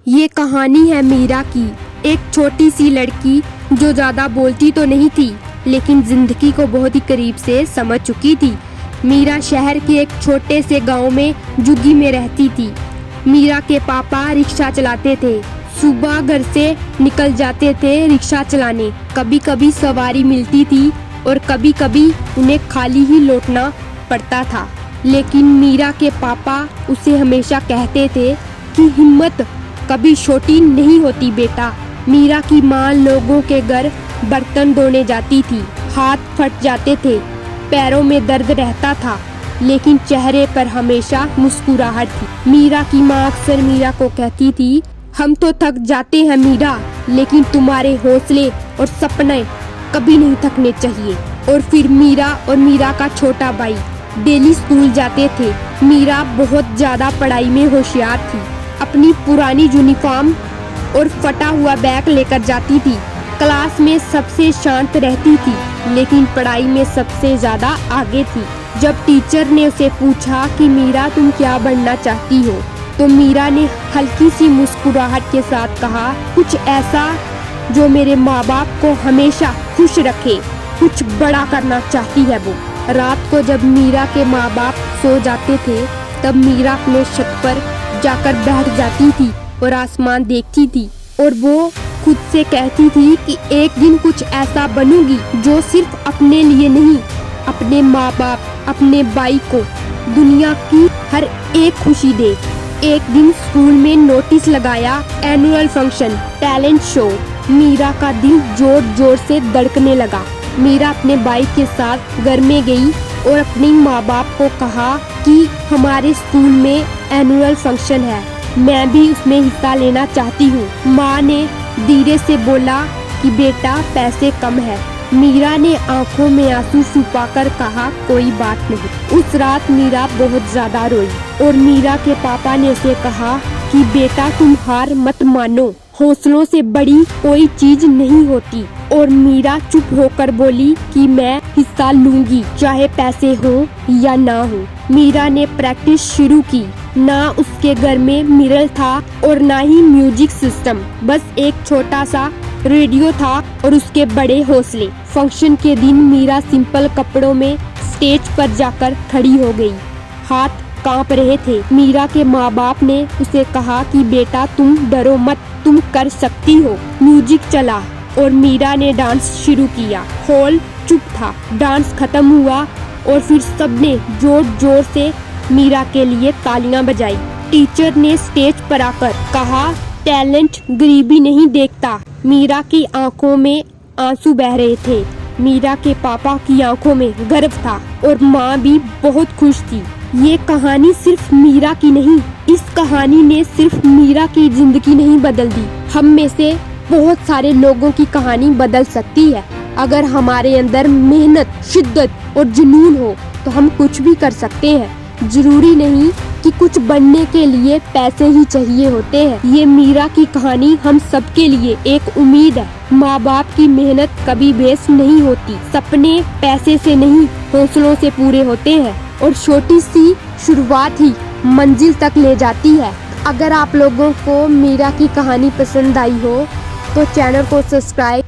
ये कहानी है मीरा की, एक छोटी सी लड़की जो ज़्यादा बोलती तो नहीं थी लेकिन जिंदगी को बहुत ही करीब से समझ चुकी थी। मीरा शहर के एक छोटे से गांव में झुग्गी में रहती थी। मीरा के पापा रिक्शा चलाते थे। सुबह घर से निकल जाते थे रिक्शा चलाने। कभी कभी सवारी मिलती थी और कभी कभी उन्हें खाली ही लौटना पड़ता था। लेकिन मीरा के पापा उसे हमेशा कहते थे कि हिम्मत कभी छोटी नहीं होती बेटा। मीरा की माँ लोगों के घर बर्तन धोने जाती थी। हाथ फट जाते थे, पैरों में दर्द रहता था, लेकिन चेहरे पर हमेशा मुस्कुराहट थी। मीरा की माँ अक्सर मीरा को कहती थी, हम तो थक जाते हैं मीरा, लेकिन तुम्हारे हौसले और सपने कभी नहीं थकने चाहिए। और फिर मीरा और मीरा का छोटा भाई डेली स्कूल जाते थे। मीरा बहुत ज्यादा पढ़ाई में होशियार थी। अपनी पुरानी यूनिफॉर्म और फटा हुआ बैग लेकर जाती थी। क्लास में सबसे शांत रहती थी, लेकिन पढ़ाई में सबसे ज्यादा आगे थी। जब टीचर ने उसे पूछा कि मीरा तुम क्या बनना चाहती हो, तो मीरा ने हल्की सी मुस्कुराहट के साथ कहा, कुछ ऐसा जो मेरे माँ बाप को हमेशा खुश रखे। कुछ बड़ा करना चाहती है वो। रात को जब मीरा के माँ बाप सो जाते थे, तब मीरा अपने छत पर जाकर बैठ जाती थी और आसमान देखती थी। और वो खुद से कहती थी कि एक दिन कुछ ऐसा बनूंगी जो सिर्फ अपने लिए नहीं, अपने माँ बाप, अपने भाई को, दुनिया की हर एक खुशी दे। एक दिन स्कूल में नोटिस लगाया, annual function, talent show. Meera का दिल जोर जोर से धड़कने लगा। मीरा अपने भाई के साथ घर में गई और अपने माँ बाप को कहा कि हमारे स्कूल में एनुअल फंक्शन है, मैं भी उसमें हिस्सा लेना चाहती हूँ। माँ ने धीरे से बोला कि बेटा पैसे कम है। मीरा ने आंखों में आंसू छुपाकर कहा, कोई बात नहीं। उस रात मीरा बहुत ज्यादा रोई और मीरा के पापा ने उसे कहा कि बेटा तुम हार मत मानो, हौसलों से बड़ी कोई चीज नहीं होती। और मीरा चुप होकर बोली कि मैं हिस्सा लूंगी, चाहे पैसे हो या ना हो। मीरा ने प्रैक्टिस शुरू की। ना उसके घर में मिरर था और ना ही म्यूजिक सिस्टम, बस एक छोटा सा रेडियो था और उसके बड़े हौसले। फंक्शन के दिन मीरा सिंपल कपड़ों में स्टेज पर जाकर खड़ी हो गई। हाथ कांप रहे थे। मीरा के माँ बाप ने उसे कहा कि बेटा तुम डरो मत, तुम कर सकती हो। म्यूजिक चला और मीरा ने डांस शुरू किया। हॉल चुप था। डांस खत्म हुआ और फिर सबने जोर जोर से मीरा के लिए तालियां बजाई। टीचर ने स्टेज पर आकर कहा, टैलेंट गरीबी नहीं देखता। मीरा की आंखों में आंसू बह रहे थे। मीरा के पापा की आंखों में गर्व था और माँ भी बहुत खुश थी। ये कहानी सिर्फ मीरा की नहीं, इस कहानी ने सिर्फ मीरा की जिंदगी नहीं बदल दी, हम में से बहुत सारे लोगों की कहानी बदल सकती है। अगर हमारे अंदर मेहनत, शिद्दत और जुनून हो तो हम कुछ भी कर सकते हैं। जरूरी नहीं कि कुछ बनने के लिए पैसे ही चाहिए होते हैं। ये मीरा की कहानी हम सबके लिए एक उम्मीद है। माँ बाप की मेहनत कभी वेस्ट नहीं होती। सपने पैसे से नहीं, हौसलों से पूरे होते हैं और छोटी सी शुरुआत ही मंजिल तक ले जाती है। अगर आप लोगों को मीरा की कहानी पसंद आई हो तो चैनल को सब्सक्राइब